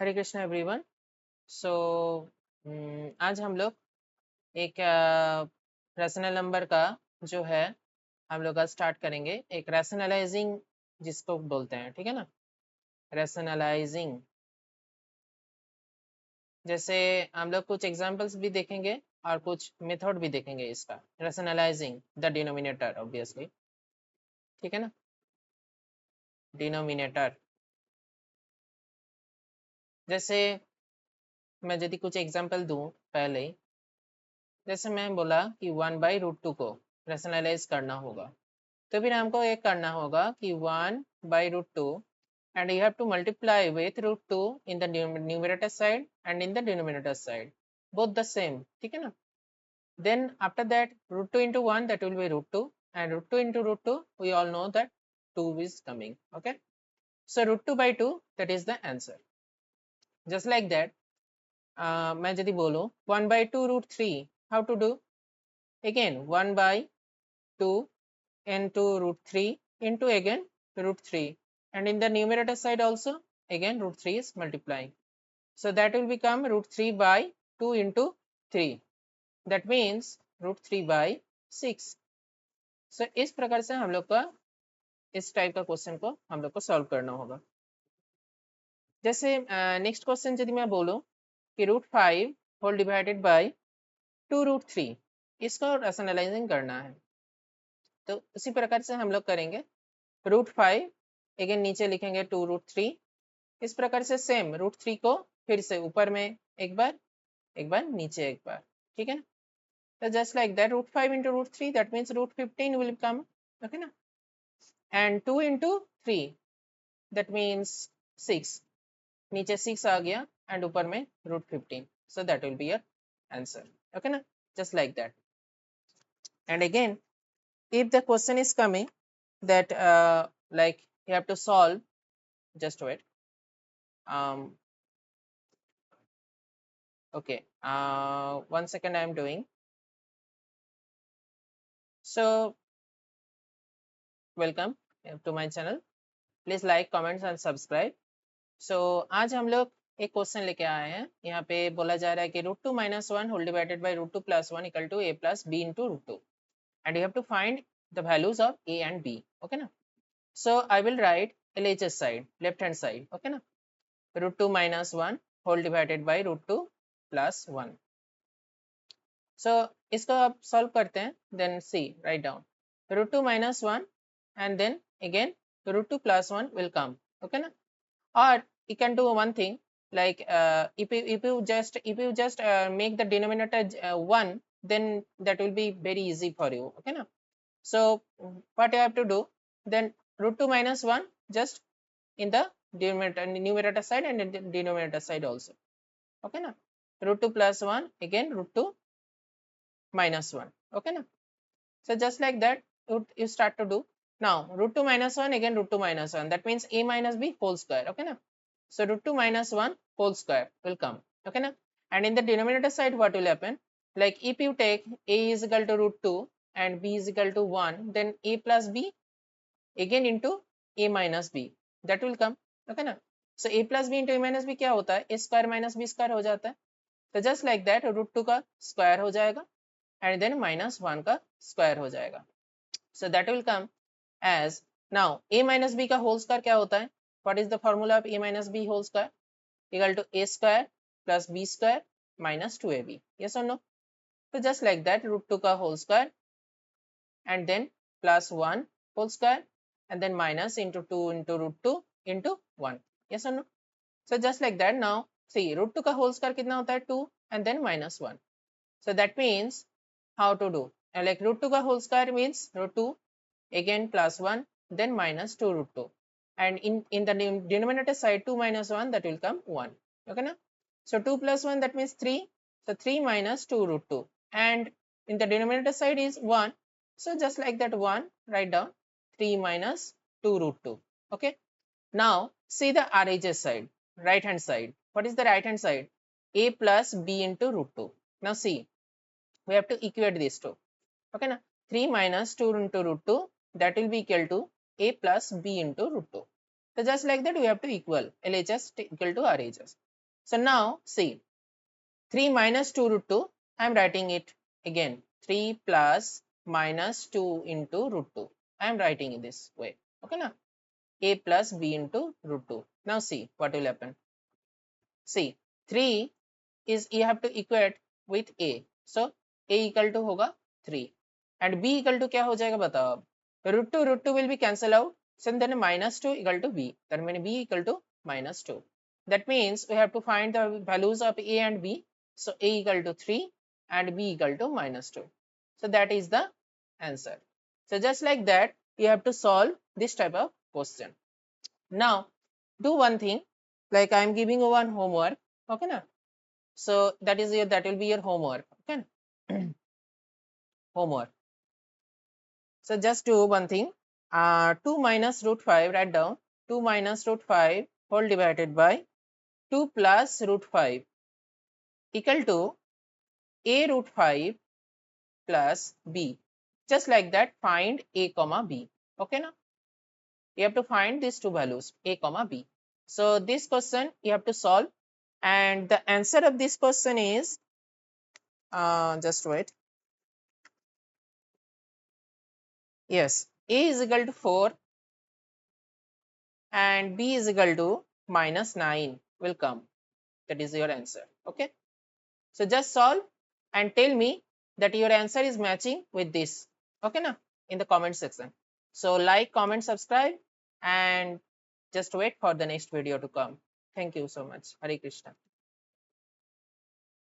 हरे Krishna everyone. सो आज हम लोग एक रैशनल नंबर का जो है हम लोग स्टार्ट करेंगे, एक रैशनलाइजिंग जिसको बोलते हैं, ठीक है ना। रैशनलाइजिंग जैसे हम लोग कुछ एग्जांपल्स भी देखेंगे और कुछ मेथड भी देखेंगे इसका। रैशनलाइजिंग द डिनोमिनेटर ऑब्वियसली, ठीक है ना। डिनोमिनेटर जैसे मैं यदि कुछ एग्जांपल दूं पहले ही, जैसे मैं बोला कि 1/√2 को रैशनलाइज करना होगा, तो फिर हमको एक करना होगा कि 1/√2 and you have to multiply with √2 in the numerator side and in the denominator side, both the same, ठीक है ना। Then after that √2 into 1, that will be √2, and √2 into √2, we all know that 2 is coming. Okay, so √2/2, that is the answer. Just like that, मैं यदि बोलूं 1/2√3, how to do? Again 1/2 into √3 into again √3, and in the numerator side also again √3 is multiplying, so that will become √3/2 into 3, that means √3/6. so इस प्रकार से हम लोग का इस टाइप का क्वेश्चन को हम लोग को सॉल्व करना होगा। जैसे नेक्स्ट क्वेश्चन यदि मैं बोलूं कि √5 होल डिवाइडेड बाय 2√3, इसको रैशनलाइजिंग करना है, तो उसी प्रकार से हम लोग करेंगे। √5 अगेन नीचे लिखेंगे 2√3, इस प्रकार से सेम √3 को फिर से ऊपर में एक बार नीचे एक बार, ठीक है ना। तो just like that √5 into √3, that means √15 will come, okay ना। and 2 into 3, that means 6, नीचे 6 आ गया and ऊपर में √15, so that will be your answer, okay ना, just like that. And again, if the question is coming that like you have to solve, just wait, okay, 1 second, I am doing. So welcome to my channel, please like, comments and subscribe. So आज हम लोग एक question लेके आए हैं। यहाँ पे बोला जा रहा है कि √2 - 1 whole divided by √2 + 1 equal to a + b into √2, and you have to find the values of a and b, okay ना। so I will write LHS side, left hand side, okay ना। √2 - 1 होल डिवाइडेड बाय √2 + 1, so इसको आप solve करते हैं। then see, write down √2 - 1 and then again √2 + 1 will come, okay na। or you can do one thing, like if you just make the denominator 1, then that will be very easy for you, okay na। so what you have to do, then √2 - 1 just in the numerator side and in the denominator side also, okay na। √2 + 1 again √2 - 1, okay na। so just like that you start to do. Now √2 - 1 again √2 - 1, that means a minus b whole square, okay na। so √2 - 1 whole square will come, okay na। and in the denominator side what will happen, like if you take a is equal to √2 and b is equal to 1, then a plus b again into a minus b, that will come, okay na। so a plus b into a minus b क्या होता है, a square minus b square हो जाता है। तो just like that √2 का square हो जाएगा and then -1 का स्क्वायर हो जाएगा, so that will come as, now a minus b का होल स्क्वायर क्या होता है, what is the formula of a minus b whole square, equal to a square plus b square minus 2ab, yes or no। so just like that √2 का whole square and then plus 1 whole square and then minus into 2 into √2 into 1, yes or no। so just like that, now see √2 का whole square कितना होता है 2 and then -1, so that means how to do, like √2 का whole square means √2 again plus 1 then minus 2 √2, and in the denominator side 2 minus 1, that will come 1, okay na। so 2 plus 1, that means 3, so 3 minus 2 √2, and in the denominator side is 1, so just like that 1, write down 3 minus 2 √2, okay। now see the RHS side, right hand side, what is the right hand side, a plus b into √2, now see we have to equate these two, okay na। 3 minus 2 into √2, that will be equal to a plus b into √2, so just like that we have to equal LHS equal to RHS, So now see, 3 minus 2 root 2, I am writing it again, 3 plus minus 2 into root 2. I am writing in this way. Okay na? A plus b into root 2. Now see what will happen. See, 3 is you have to equate with a. So a equal to होगा 3 and b equal to क्या हो जाएगा बताओ अब. Root 2 will be cancel out. So then minus 2 equal to b. That means b equal to minus 2. That means we have to find the values of a and b. So a equal to 3 and b equal to minus 2. So that is the answer. So just like that, you have to solve this type of question. Now do one thing, like I am giving you one homework. Okay na? So that will be your homework. Okay. Homework. So just do one thing. 2 minus root 5, write down 2 minus root 5 whole divided by 2 plus root 5 equal to a root 5 plus b. Just like that, find a comma b. Okay now? You have to find these two values, a comma b. So this question you have to solve, and the answer of this question is just wait. Yes, a is equal to 4 and b is equal to minus 9 will come. That is your answer. Okay. So just solve and tell me that your answer is matching with this. Okay na? In the comment section. So like, comment, subscribe, and just wait for the next video to come. Thank you so much. Hare Krishna.